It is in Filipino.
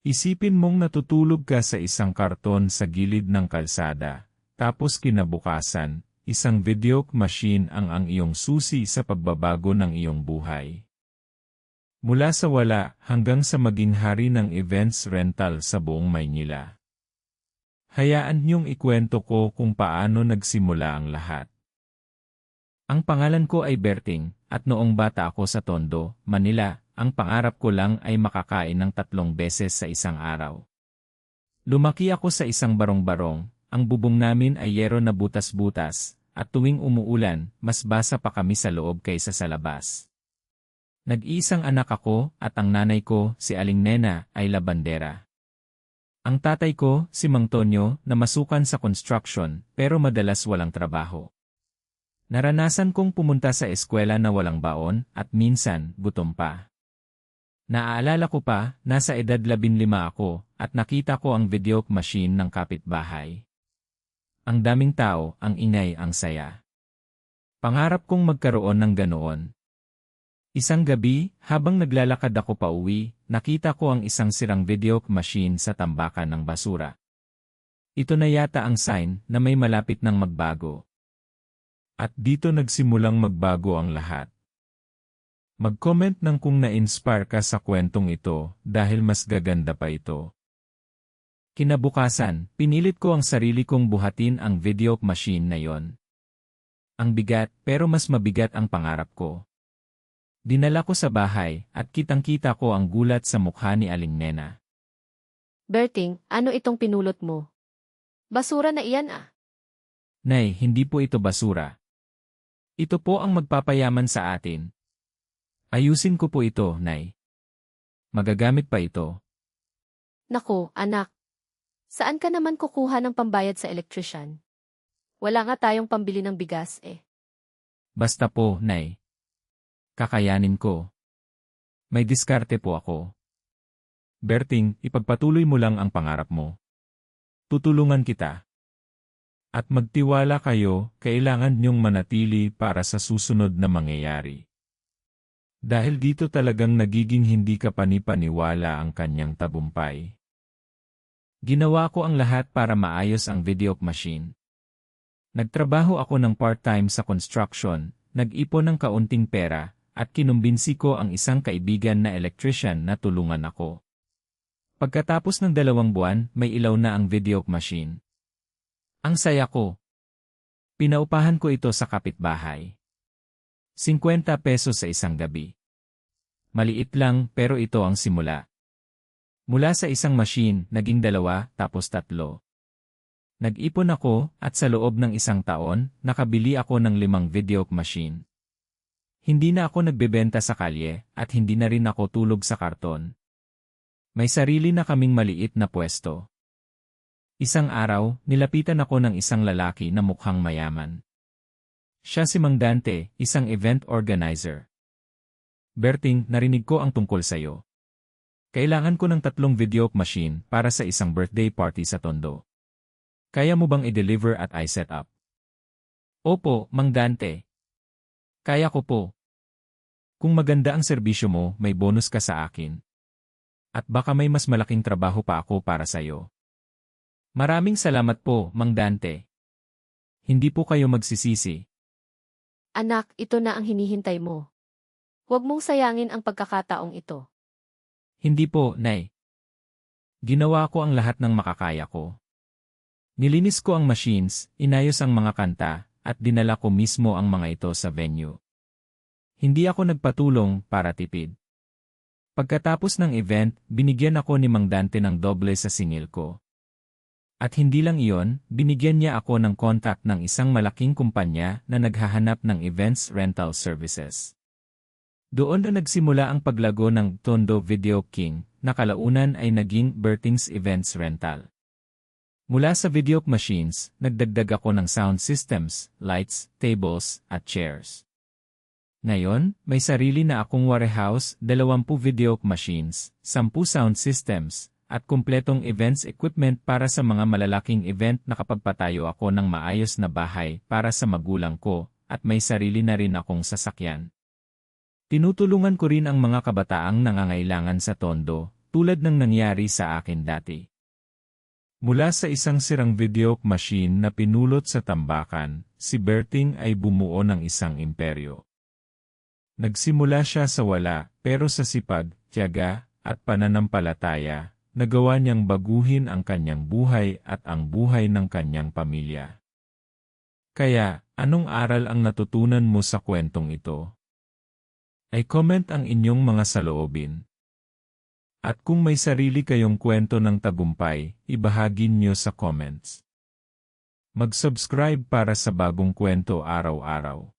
Isipin mong natutulog ka sa isang karton sa gilid ng kalsada, tapos kinabukasan, isang video machine ang iyong susi sa pagbabago ng iyong buhay. Mula sa wala hanggang sa maging hari ng events rental sa buong Maynila. Hayaan niyong ikwento ko kung paano nagsimula ang lahat. Ang pangalan ko ay Berting, at noong bata ako sa Tondo, Manila, ang pangarap ko lang ay makakain ng 3 beses sa isang araw. Lumaki ako sa isang barong-barong, ang bubong namin ay yero na butas-butas, at tuwing umuulan, mas basa pa kami sa loob kaysa sa labas. Nag-iisang anak ako at ang nanay ko, si Aling Nena, ay labandera. Ang tatay ko, si Mang Tonyo, na masukan sa construction pero madalas walang trabaho. Naranasan kong pumunta sa eskwela na walang baon at minsan gutom pa. Naaalala ko pa, nasa edad 15 ako at nakita ko ang video machine ng kapitbahay. Ang daming tao, ang ingay, ang saya. Pangarap kong magkaroon ng ganoon. Isang gabi, habang naglalakad ako pauwi, nakita ko ang isang sirang video machine sa tambakan ng basura. Ito na yata ang sign na may malapit ng magbago. At dito nagsimulang magbago ang lahat. Mag-comment ng kung na-inspire ka sa kwentong ito dahil mas gaganda pa ito. Kinabukasan, pinilit ko ang sarili kong buhatin ang video machine na yon. Ang bigat pero mas mabigat ang pangarap ko. Dinala ko sa bahay at kitang-kita ko ang gulat sa mukha ni Aling Nena. Berting, ano itong pinulot mo? Basura na iyan ah. Nay, hindi po ito basura. Ito po ang magpapayaman sa atin. Ayusin ko po ito, Nay. Magagamit pa ito. Naku, anak. Saan ka naman kukuha ng pambayad sa electrician? Wala nga tayong pambili ng bigas eh. Basta po, Nay. Kakayanin ko. May diskarte po ako. Berting, ipagpatuloy mo lang ang pangarap mo. Tutulungan kita. At magtiwala kayo, kailangan niyong manatili para sa susunod na mangyayari. Dahil dito talagang nagiging hindi ka panipaniwala ang kanyang tabumpay. Ginawa ko ang lahat para maayos ang video machine. Nagtrabaho ako ng part-time sa construction, nag-ipon ng kaunting pera, at kinumbinsi ko ang isang kaibigan na electrician na tulungan ako. Pagkatapos ng 2 buwan, may ilaw na ang video machine. Ang saya ko. Pinaupahan ko ito sa kapitbahay. 50 pesos sa isang gabi. Maliit lang pero ito ang simula. Mula sa isang machine, naging 2, tapos 3. Nag-ipon ako at sa loob ng 1 taon, nakabili ako ng 5 video machine. Hindi na ako nagbebenta sa kalye at hindi na rin ako tulog sa karton. May sarili na kaming maliit na pwesto. Isang araw, nilapitan ako ng isang lalaki na mukhang mayaman. Siya si Mang Dante, isang event organizer. Berting, narinig ko ang tungkol sayo. Kailangan ko ng 3 video machine para sa isang birthday party sa Tondo. Kaya mo bang i-deliver at I-set up? Opo, Mang Dante. Kaya ko po. Kung maganda ang serbisyo mo, may bonus ka sa akin. At baka may mas malaking trabaho pa ako para sa'yo. Maraming salamat po, Mang Dante. Hindi po kayo magsisisi. Anak, ito na ang hinihintay mo. Huwag mong sayangin ang pagkakataong ito. Hindi po, Nay. Ginawa ko ang lahat ng makakaya ko. Nilinis ko ang machines, inayos ang mga kanta, at dinala ko mismo ang mga ito sa venue. Hindi ako nagpatulong para tipid. Pagkatapos ng event, binigyan ako ni Mang Dante ng doble sa singil ko. At hindi lang iyon, binigyan niya ako ng contact ng isang malaking kumpanya na naghahanap ng events rental services. Doon na nagsimula ang paglago ng Tondo Video King, na kalaunan ay naging Berting's Events Rental. Mula sa video machines, nagdagdag ako ng sound systems, lights, tables, at chairs. Ngayon, may sarili na akong warehouse, 20 video machines, 10 sound systems, at kumpletong events equipment para sa mga malalaking event. Nakapagpatayo ako ng maayos na bahay para sa magulang ko, at may sarili na rin akong sasakyan. Tinutulungan ko rin ang mga kabataang nangangailangan sa Tondo, tulad ng nangyari sa akin dati. Mula sa isang sirang video machine na pinulot sa tambakan, si Berting ay bumuo ng isang imperyo. Nagsimula siya sa wala, pero sa sipag, tiyaga, at pananampalataya, nagawa niyang baguhin ang kanyang buhay at ang buhay ng kanyang pamilya. Kaya, anong aral ang natutunan mo sa kwentong ito? Ay comment ang inyong mga saloobin. At kung may sarili kayong kwento ng tagumpay, ibahagi niyo sa comments. Mag-subscribe para sa bagong kwento araw-araw.